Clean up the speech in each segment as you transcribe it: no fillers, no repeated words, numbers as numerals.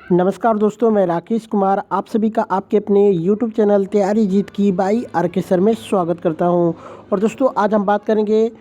नमस्कार दोस्तों, मैं राकेश कुमार आप सभी का आपके अपने YouTube चैनल तैयारी जीत की बाई आर.के. सर में स्वागत करता हूं। और दोस्तों आज हम बात करेंगे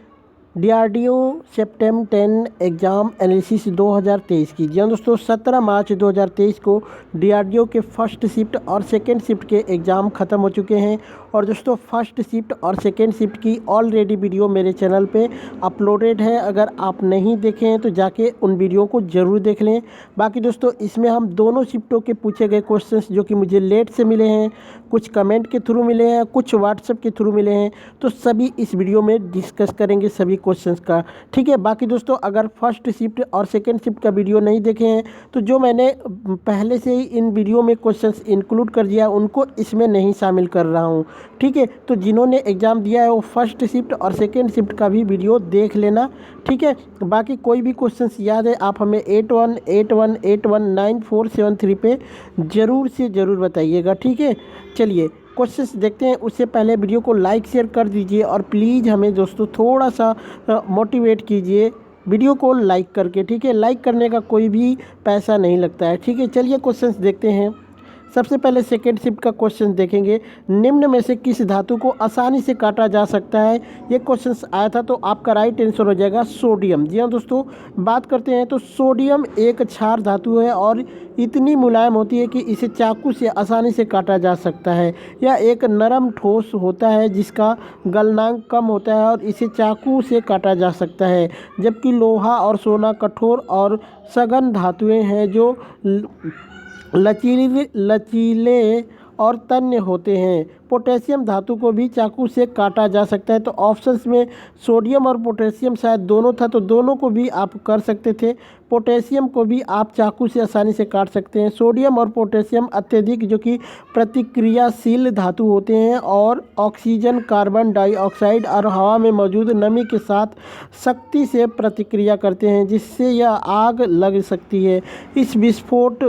DRDO सेप्टेम 10 एग्ज़ाम एनालिसिस 2023 की। जी हाँ दोस्तों, 17 मार्च 2023 को DRDO के फर्स्ट शिफ्ट और सेकेंड शिफ्ट के एग्ज़ाम ख़त्म हो चुके हैं। और दोस्तों फर्स्ट शिफ्ट और सेकेंड शिफ्ट की ऑलरेडी वीडियो मेरे चैनल पे अपलोडेड है। अगर आप नहीं देखे हैं तो जाके उन वीडियो को ज़रूर देख लें। बाकी दोस्तों इसमें हम दोनों शिफ्टों के पूछे गए क्वेश्चंस जो कि मुझे लेट से मिले हैं, कुछ कमेंट के थ्रू मिले हैं, कुछ व्हाट्सएप के थ्रू मिले हैं, तो सभी इस वीडियो में डिस्कस करेंगे सभी क्वेश्चंस का। ठीक है। बाकी दोस्तों अगर फर्स्ट शिफ्ट और सेकेंड शिफ्ट का वीडियो नहीं देखे हैं तो जो मैंने पहले से ही इन वीडियो में क्वेश्चंस इंक्लूड कर दिया उनको इसमें नहीं शामिल कर रहा हूँ। ठीक है। तो जिन्होंने एग्ज़ाम दिया है वो फर्स्ट शिफ्ट और सेकेंड शिफ्ट का भी वीडियो देख लेना। ठीक है। बाकी कोई भी क्वेश्चंस याद है आप हमें 8181819473 पे ज़रूर से ज़रूर बताइएगा। ठीक है। चलिए क्वेश्चंस देखते हैं। उससे पहले वीडियो को लाइक शेयर कर दीजिए और प्लीज़ हमें दोस्तों थोड़ा सा मोटिवेट कीजिए वीडियो को लाइक करके। ठीक है। लाइक करने का कोई भी पैसा नहीं लगता है। ठीक है। चलिए क्वेश्चंस देखते हैं। सबसे पहले सेकेंड शिफ्ट का क्वेश्चन देखेंगे। निम्न में से किस धातु को आसानी से काटा जा सकता है? ये क्वेश्चन आया था तो आपका राइट आंसर हो जाएगा सोडियम। जी हाँ दोस्तों, बात करते हैं तो सोडियम एक क्षार धातु है और इतनी मुलायम होती है कि इसे चाकू से आसानी से काटा जा सकता है। यह एक नरम ठोस होता है जिसका गलनांक कम होता है और इसे चाकू से काटा जा सकता है। जबकि लोहा और सोना कठोर और सघन धातुएं हैं जो लचीले और तन्य होते हैं। पोटेशियम धातु को भी चाकू से काटा जा सकता है। तो ऑप्शंस में सोडियम और पोटेशियम शायद दोनों था, तो दोनों को भी आप कर सकते थे। पोटेशियम को भी आप चाकू से आसानी से काट सकते हैं। सोडियम और पोटेशियम अत्यधिक जो कि प्रतिक्रियाशील धातु होते हैं और ऑक्सीजन, कार्बन डाइऑक्साइड और हवा में मौजूद नमी के साथ सख्ती से प्रतिक्रिया करते हैं जिससे यह आग लग सकती है। इस विस्फोट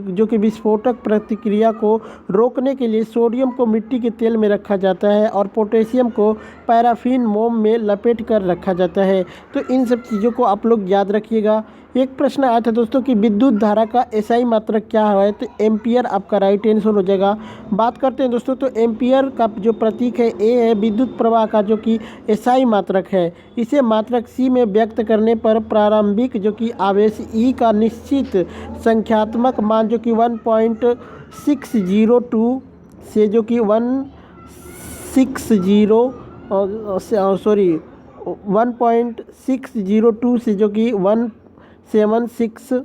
जो कि विस्फोटक प्रतिक्रिया को रोकने के लिए सोडियम को मिट्टी के तेल में रखा जाता है और पोटेशियम को पैराफिन मोम में लपेट कर रखा जाता है। तो इन सब चीज़ों को आप लोग याद रखिएगा। एक प्रश्न आया था दोस्तों कि विद्युत धारा का एसआई मात्रक क्या है? तो एम्पियर आपका राइट आंसर हो जाएगा। बात करते हैं दोस्तों तो एम्पियर का जो प्रतीक है ए है विद्युत प्रवाह का जो कि एसआई मात्रक है। इसे मात्रक सी में व्यक्त करने पर प्रारंभिक जो कि आवेश ई का निश्चित संख्यात्मक मान जो कि 1.602 से जो कि 1.602 से जो कि 176।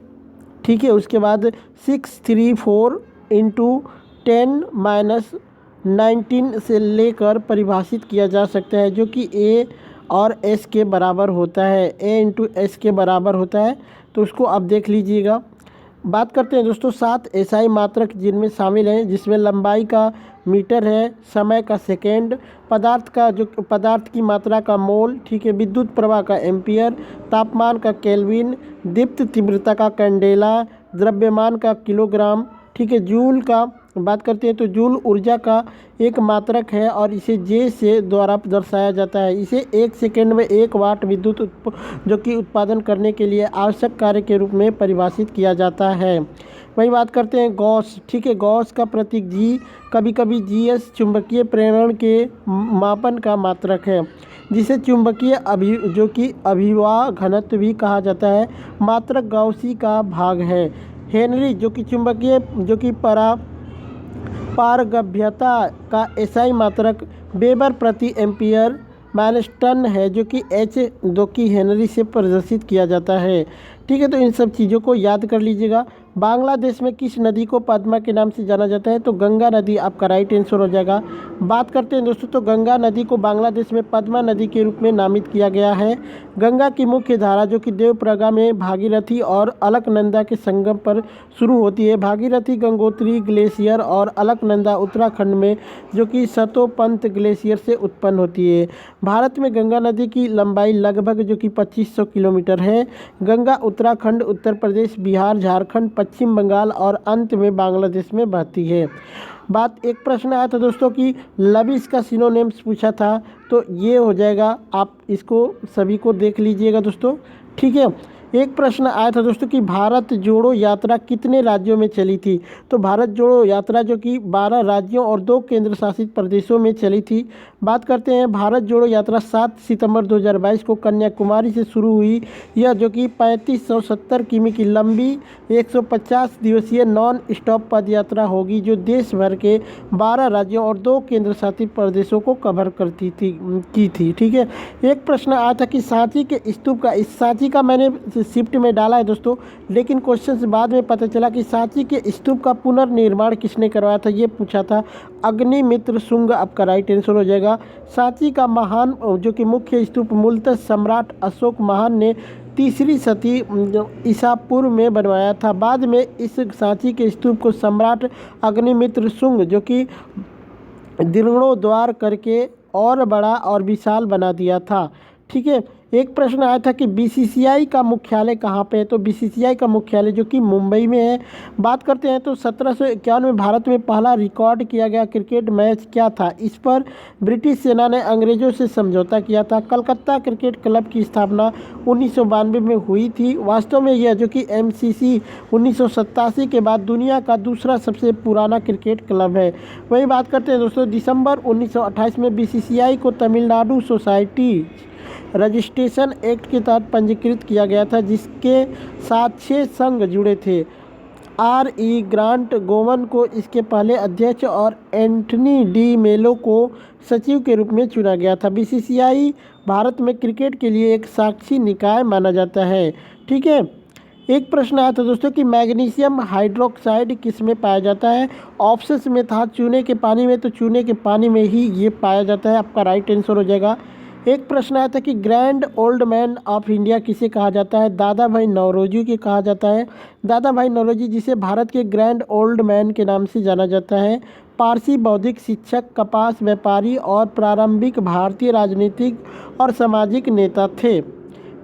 ठीक है। उसके बाद 634 × 10⁻19 से लेकर परिभाषित किया जा सकता है जो कि ए और एस के बराबर होता है। ए × एस के बराबर होता है, तो उसको आप देख लीजिएगा। बात करते हैं दोस्तों 7 एसआई मात्रक जिनमें शामिल हैं, जिसमें लंबाई का मीटर है, समय का सेकेंड, पदार्थ की मात्रा का मोल, ठीक है, विद्युत प्रवाह का एम्पियर, तापमान का केल्विन, दीप्त तीव्रता का कैंडेला, द्रव्यमान का किलोग्राम, ठीक है, जूल का बात करते हैं तो जूल ऊर्जा का एक मात्रक है और इसे जे से द्वारा दर्शाया जाता है। इसे 1 सेकेंड में 1 वाट विद्युत जो कि उत्पादन करने के लिए आवश्यक कार्य के रूप में परिभाषित किया जाता है। वही बात करते हैं गॉस। ठीक है। गॉस का प्रतीक जी, कभी कभी जीएस चुंबकीय प्रेरण के मापन का मात्रक है जिसे चुंबकीय जो कि अभिवाह घनत्व भी कहा जाता है। मात्रक गॉसी का भाग है। हेनरी जो कि चुंबकीय जो कि पारगम्यता का एसआई मात्रक वेबर प्रति एम्पियर माइनस टन है जो कि एच जो कि हेनरी से प्रदर्शित किया जाता है। ठीक है। तो इन सब चीज़ों को याद कर लीजिएगा। बांग्लादेश में किस नदी को पद्मा के नाम से जाना जाता है? तो गंगा नदी आपका राइट आंसर हो जाएगा। बात करते हैं दोस्तों तो गंगा नदी को बांग्लादेश में पद्मा नदी के रूप में नामित किया गया है। गंगा की मुख्य धारा जो कि देवप्रयाग में भागीरथी और अलकनंदा के संगम पर शुरू होती है। भागीरथी गंगोत्री ग्लेशियर और अलकनंदा उत्तराखंड में जो कि सतोपंत ग्लेशियर से उत्पन्न होती है। भारत में गंगा नदी की लंबाई लगभग जो कि 2500 किलोमीटर है। गंगा उत्तराखंड, उत्तर प्रदेश, बिहार, झारखंड, पश्चिम बंगाल और अंत में बांग्लादेश में बहती है। एक प्रश्न आया था दोस्तों कि लबिश का सिनोनिम्स पूछा था, तो ये हो जाएगा, आप इसको सभी को देख लीजिएगा दोस्तों। ठीक है। एक प्रश्न आया था दोस्तों कि भारत जोड़ो यात्रा कितने राज्यों में चली थी। तो भारत जोड़ो यात्रा जो कि 12 राज्यों और 2 केंद्र शासित प्रदेशों में चली थी। बात करते हैं भारत जोड़ो यात्रा 7 सितंबर 2022 को कन्याकुमारी से शुरू हुई। यह जो कि 3570 किमी की लंबी 150 दिवसीय नॉन स्टॉप पद यात्रा होगी, जो देश भर के 12 राज्यों और 2 केंद्र शासित प्रदेशों को कवर करती थी। ठीक है। एक प्रश्न आया था कि सांची के स्तूप का, इस सांची का मैंने शिफ्ट में डाला है दोस्तों, लेकिन क्वेश्चन बाद में पता चला कि सांची के स्तूप का पुनर्निर्माण किसने करवाया था, ये पूछा था अग्निमित्र शुंग। आपका राइट आंसर हो जाएगा। सांची का महान जो कि मुख्य स्तूप मूलतः सम्राट अशोक महान ने 3री सदी ईसा पूर्व में बनवाया था। बाद में इस सांची के स्तूप को सम्राट अग्निमित्र शुंग जो कि जीर्णोद्धार करके और बड़ा और विशाल बना दिया था। ठीक है। एक प्रश्न आया था कि बीसीसीआई का मुख्यालय कहाँ पे है। तो बीसीसीआई का मुख्यालय जो कि मुंबई में है। बात करते हैं तो 1751 में भारत में पहला रिकॉर्ड किया गया क्रिकेट मैच क्या था। इस पर ब्रिटिश सेना ने अंग्रेजों से समझौता किया था। कलकत्ता क्रिकेट क्लब की स्थापना 1992 में हुई थी। वास्तव में यह जो कि एमसीसी 1987 के बाद दुनिया का दूसरा सबसे पुराना क्रिकेट क्लब है। वही बात करते हैं दोस्तों, दिसंबर 1928 में बीसीसीआई को तमिलनाडु सोसाइटी रजिस्ट्रेशन एक्ट के तहत पंजीकृत किया गया था, जिसके साथ 6 संघ जुड़े थे। R.E. ग्रांट गोवन को इसके पहले अध्यक्ष और एंथनी डी मेलो को सचिव के रूप में चुना गया था। बीसीसीआई भारत में क्रिकेट के लिए एक साक्षी निकाय माना जाता है। ठीक है। एक प्रश्न आया था दोस्तों कि मैग्नीशियम हाइड्रोक्साइड किस में पाया जाता है। ऑप्शंस में था चूने के पानी में, तो चूने के पानी में ही ये पाया जाता है। आपका राइट आंसर हो जाएगा। एक प्रश्न आया था कि grand old man of India किसे कहा जाता है। दादा भाई नौरोजी के कहा जाता है। दादा भाई नौरोजी, जिसे भारत के ग्रैंड ओल्ड मैन के नाम से जाना जाता है, पारसी बौद्धिक शिक्षक, कपास व्यापारी और प्रारंभिक भारतीय राजनीतिक और सामाजिक नेता थे।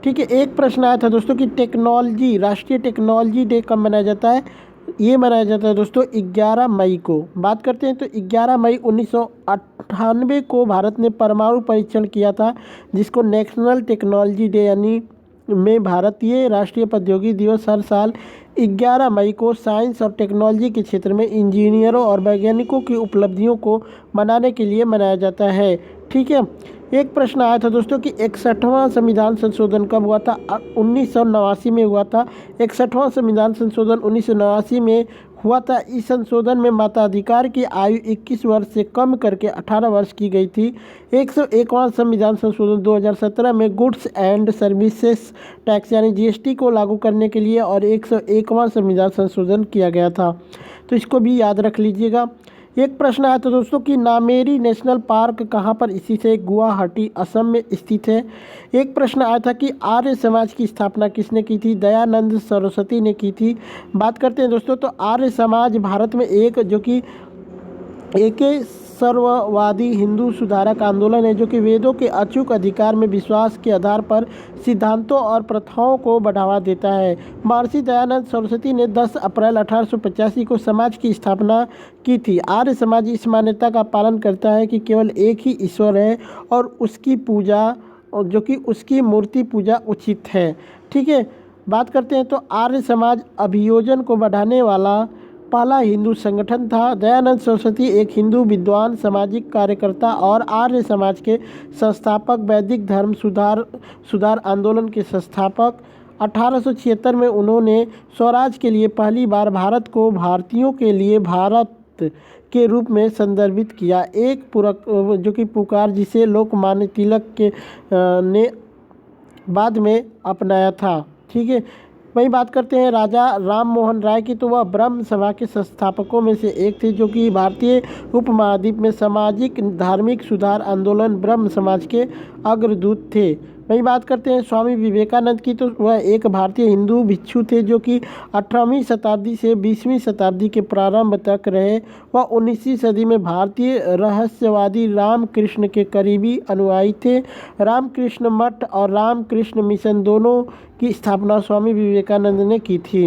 ठीक है। एक प्रश्न आया था दोस्तों कि टेक्नोलॉजी, राष्ट्रीय टेक्नोलॉजी डे कब मनाया जाता है। ये मनाया जाता है दोस्तों 11 मई को। बात करते हैं तो 11 मई 1998 को भारत ने परमाणु परीक्षण किया था, जिसको नेशनल टेक्नोलॉजी डे यानी में भारतीय राष्ट्रीय प्रौद्योगिकी दिवस हर साल 11 मई को साइंस और टेक्नोलॉजी के क्षेत्र में इंजीनियरों और वैज्ञानिकों की उपलब्धियों को मनाने के लिए मनाया जाता है। ठीक है। एक प्रश्न आया था दोस्तों कि 61वां संविधान संशोधन कब हुआ था। 1989 में हुआ था। 61वां संविधान संशोधन 1989 में हुआ था। इस संशोधन में मताधिकार की आयु 21 वर्ष से कम करके 18 वर्ष की गई थी। 101वां संविधान संशोधन 2017 में गुड्स एंड सर्विसेज टैक्स यानी जीएसटी को लागू करने के लिए और 101वां संविधान संशोधन किया गया था। तो इसको भी याद रख लीजिएगा। एक प्रश्न आया था दोस्तों कि नामेरी नेशनल पार्क कहाँ पर स्थित है। गुवाहाटी असम में स्थित है। एक प्रश्न आया था कि आर्य समाज की स्थापना किसने की थी। दयानंद सरस्वती ने की थी। बात करते हैं दोस्तों तो आर्य समाज भारत में एक जो कि एक सर्ववादी हिंदू सुधारक आंदोलन है, जो कि वेदों के अचूक अधिकार में विश्वास के आधार पर सिद्धांतों और प्रथाओं को बढ़ावा देता है। महर्षि दयानंद सरस्वती ने 10 अप्रैल 1885 को समाज की स्थापना की थी। आर्य समाज इस मान्यता का पालन करता है कि केवल एक ही ईश्वर है और उसकी पूजा जो कि उसकी मूर्ति पूजा उचित है। ठीक है। बात करते हैं तो आर्य समाज अभियोजन को बढ़ाने वाला पहला हिंदू संगठन था। दयानंद सरस्वती एक हिंदू विद्वान, सामाजिक कार्यकर्ता और आर्य समाज के संस्थापक, वैदिक धर्म सुधार आंदोलन के संस्थापक। 1876 में उन्होंने स्वराज के लिए पहली बार भारत को भारतीयों के लिए भारत के रूप में संदर्भित किया। एक जो कि पुकार जिसे लोकमान्य तिलक के ने बाद में अपनाया था। ठीक है। वही बात करते हैं राजा राम मोहन राय की, तो वह ब्रह्म सभा के संस्थापकों में से एक थे, जो कि भारतीय उपमहाद्वीप में सामाजिक धार्मिक सुधार आंदोलन ब्रह्म समाज के अग्रदूत थे। वही बात करते हैं स्वामी विवेकानंद की, तो वह एक भारतीय हिंदू भिक्षु थे, जो कि 18वीं शताब्दी से 20वीं शताब्दी के प्रारंभ तक रहे। वह 19वीं सदी में भारतीय रहस्यवादी रामकृष्ण के करीबी अनुयायी थे। रामकृष्ण मठ और रामकृष्ण मिशन दोनों की स्थापना स्वामी विवेकानंद ने की थी।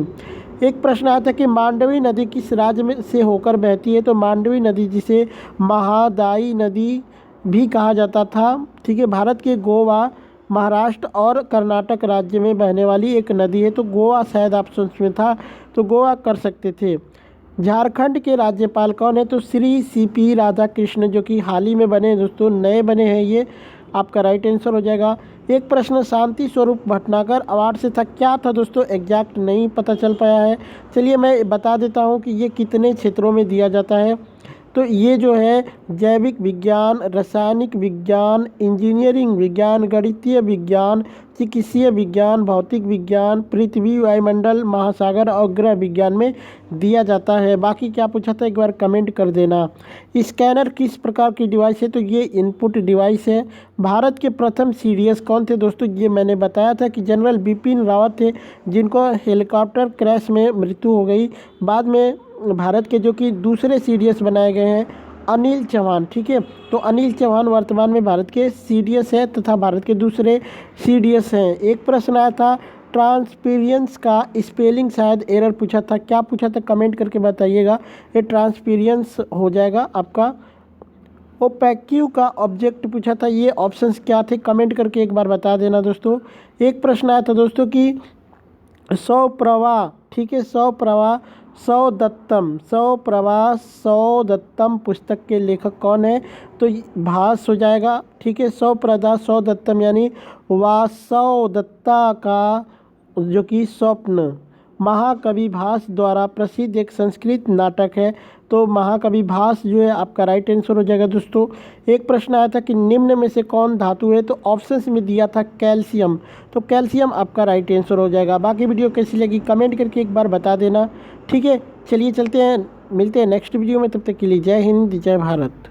एक प्रश्न आया था कि मांडवी नदी किस राज्य में से होकर बहती है। तो मांडवी नदी, जिसे महादायी नदी भी कहा जाता था, ठीक है, भारत के गोवा महाराष्ट्र और कर्नाटक राज्य में बहने वाली एक नदी है। तो गोवा शायद ऑप्शन में था, तो गोवा कर सकते थे। झारखंड के राज्यपाल कौन है? तो श्री सीपी राधाकृष्ण, जो कि हाल ही में बने हैं दोस्तों, नए बने हैं, ये आपका राइट आंसर हो जाएगा। एक प्रश्न शांति स्वरूप भटनागर अवार्ड से था, क्या था दोस्तों? एग्जैक्ट नहीं पता चल पाया है। चलिए मैं बता देता हूँ कि ये कितने क्षेत्रों में दिया जाता है। तो ये जो है जैविक विज्ञान, रासायनिक विज्ञान, इंजीनियरिंग विज्ञान, गणितीय विज्ञान, चिकित्सीय विज्ञान, भौतिक विज्ञान, पृथ्वी, वायुमंडल, महासागर और ग्रह विज्ञान में दिया जाता है। बाकी क्या पूछा था एक बार कमेंट कर देना। स्कैनर किस प्रकार की डिवाइस है? तो ये इनपुट डिवाइस है। भारत के प्रथम सीडीएस कौन थे दोस्तों? ये मैंने बताया था कि जनरल बिपिन रावत थे, जिनको हेलीकॉप्टर क्रैश में मृत्यु हो गई। बाद में भारत के जो कि दूसरे सीडीएस बनाए गए हैं अनिल चौहान, ठीक है। तो अनिल चौहान वर्तमान में भारत के सीडीएस है तथा भारत के दूसरे सीडीएस हैं। एक प्रश्न आया था ट्रांसपीरेंस का स्पेलिंग, शायद एरर पूछा था, क्या पूछा था कमेंट करके बताइएगा। ये ट्रांसपीरेंस हो जाएगा आपका। ओपेक्यू का ऑब्जेक्ट पूछा था, ये ऑप्शंस क्या थे कमेंट करके एक बार बता देना दोस्तों। एक प्रश्न आया था दोस्तों कि सौप्रभा, ठीक है, सौप्रभा सौदत्तम पुस्तक के लेखक कौन है? तो भास हो जाएगा, ठीक है। सौप्रभा सौदत्तम यानी वासवदत्ता का जो कि स्वप्न, महाकवि भास द्वारा प्रसिद्ध एक संस्कृत नाटक है। तो महाकवि भास जो है आपका राइट आंसर हो जाएगा दोस्तों। एक प्रश्न आया था कि निम्न में से कौन धातु है? तो ऑप्शंस में दिया था कैल्शियम, तो कैल्शियम आपका राइट आंसर हो जाएगा। बाकी वीडियो कैसी लगी कमेंट करके एक बार बता देना, ठीक है। चलिए चलते हैं, मिलते हैं नेक्स्ट वीडियो में, तब तक के लिए जय हिंद जय भारत।